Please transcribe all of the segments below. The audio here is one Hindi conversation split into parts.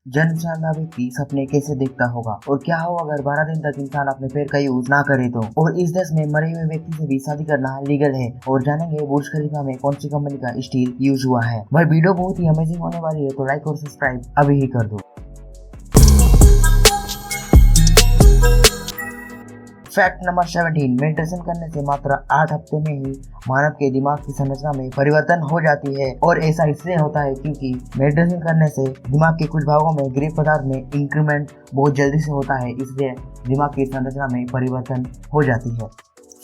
जन्म से अंधा व्यक्ति सपने कैसे देखता होगा और क्या हो अगर 12 दिन तक इंसान अपने पैर का यूज ना करे तो। और इस देश में मरे हुए व्यक्ति से भी शादी करना लीगल है। और जानेंगे बुर्ज खलीफा में कौन सी कंपनी का स्टील यूज हुआ है। भाई वीडियो बहुत ही अमेजिंग होने वाली है, तो लाइक और सब्सक्राइब अभी ही कर दो। फैक्ट नंबर 17, मेडिटेशन करने से मात्र 8 हफ्ते में ही मानव के दिमाग की संरचना में परिवर्तन हो जाती है। और ऐसा इसलिए होता है क्योंकि मेडिटेशन करने से दिमाग के कुछ भागों में गृह पदार्थ में इंक्रीमेंट बहुत जल्दी से होता है, इसलिए दिमाग की संरचना में परिवर्तन हो जाती है।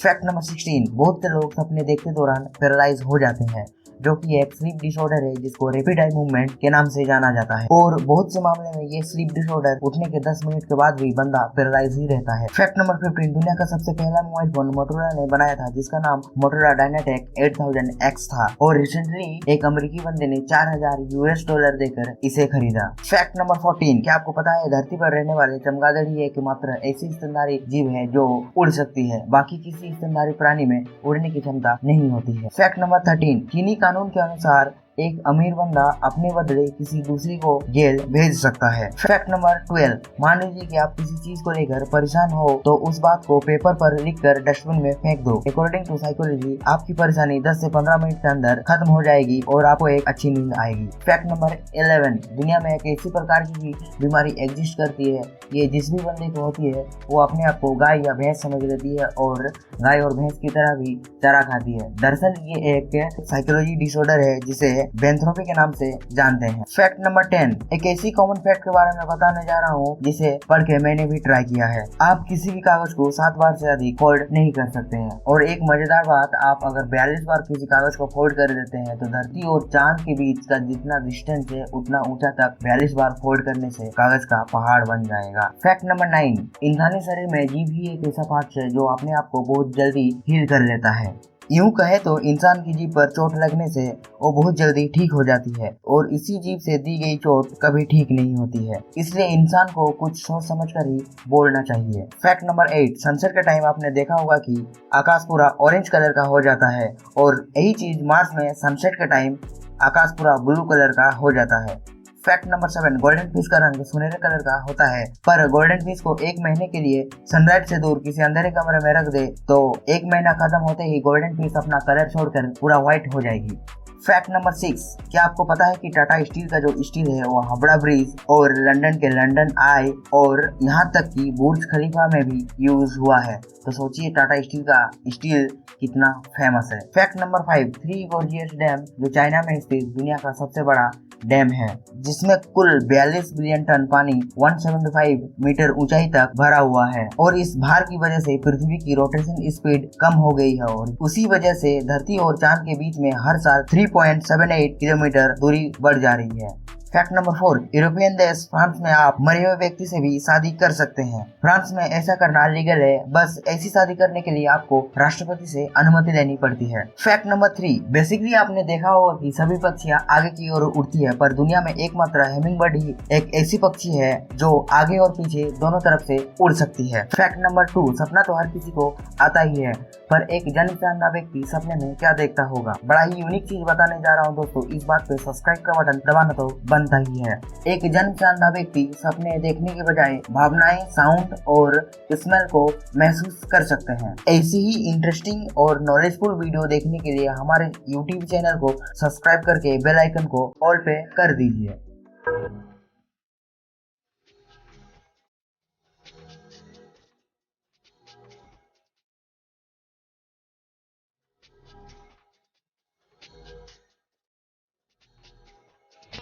फैक्ट नंबर 16, बहुत से लोग सपने देखते दौरान पैरालाइज हो जाते हैं, जो कि एक स्लीप डिसऑर्डर है जिसको रैपिड आई मूवमेंट के नाम से जाना जाता है। और बहुत से मामले में ये स्लीप डिसऑर्डर उठने के 10 मिनट के बाद भी बंदा पैरालाइज ही रहता है। फैक्ट नंबर 15, दुनिया का सबसे पहला मोबाइल फोन मोटोरोला ने बनाया था, जिसका नाम मोटोरोला डायनाटेक 8000X था। और रिसेंटली एक अमेरिकी बंदे ने $4000 देकर इसे खरीदा। फैक्ट नंबर 14, क्या आपको पता है धरती पर रहने वाले चमगादड़ ही एकमात्र ऐसी स्तनधारी जीव है जो उड़ सकती है, बाकी किसी स्तनधारी प्राणी में उड़ने की क्षमता नहीं होती है। फैक्ट नंबर 13, चीनी कानून के अनुसार एक अमीर बंदा अपने बदले किसी दूसरी को जेल भेज सकता है। फैक्ट नंबर 12, मान लीजिए कि आप किसी चीज को लेकर परेशान हो तो उस बात को पेपर पर लिखकर डस्टबिन में फेंक दो। अकॉर्डिंग टू साइकोलॉजी आपकी परेशानी 10 से 15 मिनट के अंदर खत्म हो जाएगी और आपको एक अच्छी नींद आएगी। फैक्ट नंबर 11, दुनिया में एक ऐसी प्रकार की बीमारी एग्जिस्ट करती है, ये जिस भी बंदे को होती है वो अपने आप को गाय या भैंस समझ लेती है और गाय और भैंस की तरह भी चारा खाती है। दरअसल ये एक साइकोलॉजी डिसऑर्डर है जिसे बेंथ्रोपी के नाम से जानते हैं। फैक्ट नंबर 10, एक ऐसी कॉमन फैक्ट के बारे में बताने जा रहा हूँ जिसे पढ़ के मैंने भी ट्राई किया है। आप किसी भी कागज को 7 बार से अधिक फोल्ड नहीं कर सकते हैं। और एक मजेदार बात, आप अगर 42 बार किसी कागज को फोल्ड कर देते हैं तो धरती और चांद के बीच का जितना डिस्टेंस है उतना ऊंचा तक 42 बार फोल्ड करने से कागज का पहाड़ बन जाएगा। फैक्ट नंबर 9, इंसानी शरीर में जीभ ही एक ऐसा पार्ट है जो अपने आप को बहुत जल्दी हील कर लेता है। यूं कहे तो इंसान की जीभ पर चोट लगने से वो बहुत जल्दी ठीक हो जाती है और इसी जीभ से दी गई चोट कभी ठीक नहीं होती है, इसलिए इंसान को कुछ सोच समझ कर ही बोलना चाहिए। फैक्ट नंबर 8, सनसेट के टाइम आपने देखा होगा कि आकाश पूरा ऑरेंज कलर का हो जाता है और यही चीज मार्स में सनसेट के टाइम आकाश पूरा ब्लू कलर का हो जाता है। फैक्ट नंबर 7, गोल्डन फिश का रंग सुनहरे कलर का होता है, पर गोल्डन फिश को 1 महीने के लिए सनलाइट से दूर किसी अंधेरे कमरे में रख दे तो 1 महीना खत्म होते ही गोल्डन फिश अपना कलर छोड़कर पूरा व्हाइट हो जाएगी। फैक्ट नंबर 6, क्या आपको पता है कि टाटा स्टील का जो स्टील है वो हावड़ा ब्रिज और लंदन के लंदन आई और यहाँ तक कि बुर्ज खलीफा में भी यूज हुआ है। तो सोचिए टाटा स्टील का स्टील कितना फेमस है। Fact number 5, three gorgeous dam जो चाइना में स्थित दुनिया का सबसे बड़ा डैम है, जिसमें कुल 42 बिलियन टन पानी 175 मीटर ऊंचाई तक भरा हुआ है। और इस भार की वजह से पृथ्वी की रोटेशन स्पीड कम हो गई है और उसी वजह से धरती और चांद के बीच में हर साल 3.78 किलोमीटर दूरी बढ़ जा रही है। फैक्ट नंबर 4, यूरोपियन देश फ्रांस में आप मरे हुए व्यक्ति से भी शादी कर सकते हैं। फ्रांस में ऐसा करना लीगल है, बस ऐसी शादी करने के लिए आपको राष्ट्रपति से अनुमति लेनी पड़ती है। फैक्ट नंबर 3, बेसिकली आपने देखा होगा कि सभी पक्षियां आगे की ओर उड़ती है, पर दुनिया में एकमात्र हेमिंगबर्ड ही एक ऐसी पक्षी है जो आगे और पीछे दोनों तरफ से उड़ सकती है। फैक्ट नंबर 2, सपना तो हर किसी को आता ही है, पर एक जन्म से अंधा व्यक्ति सपने में क्या देखता होगा। बड़ा ही यूनिक चीज बताने जा रहा हूँ दोस्तों, इस बात पे सब्सक्राइब का बटन दबाना तो बनता ही है। एक जन्म से अंधा व्यक्ति सपने देखने के बजाय भावनाएं, साउंड और स्मेल को महसूस कर सकते हैं। ऐसी ही इंटरेस्टिंग और नॉलेजफुल वीडियो देखने के लिए हमारे YouTube चैनल को सब्सक्राइब करके बेल आइकन को ऑल पे कर दीजिए।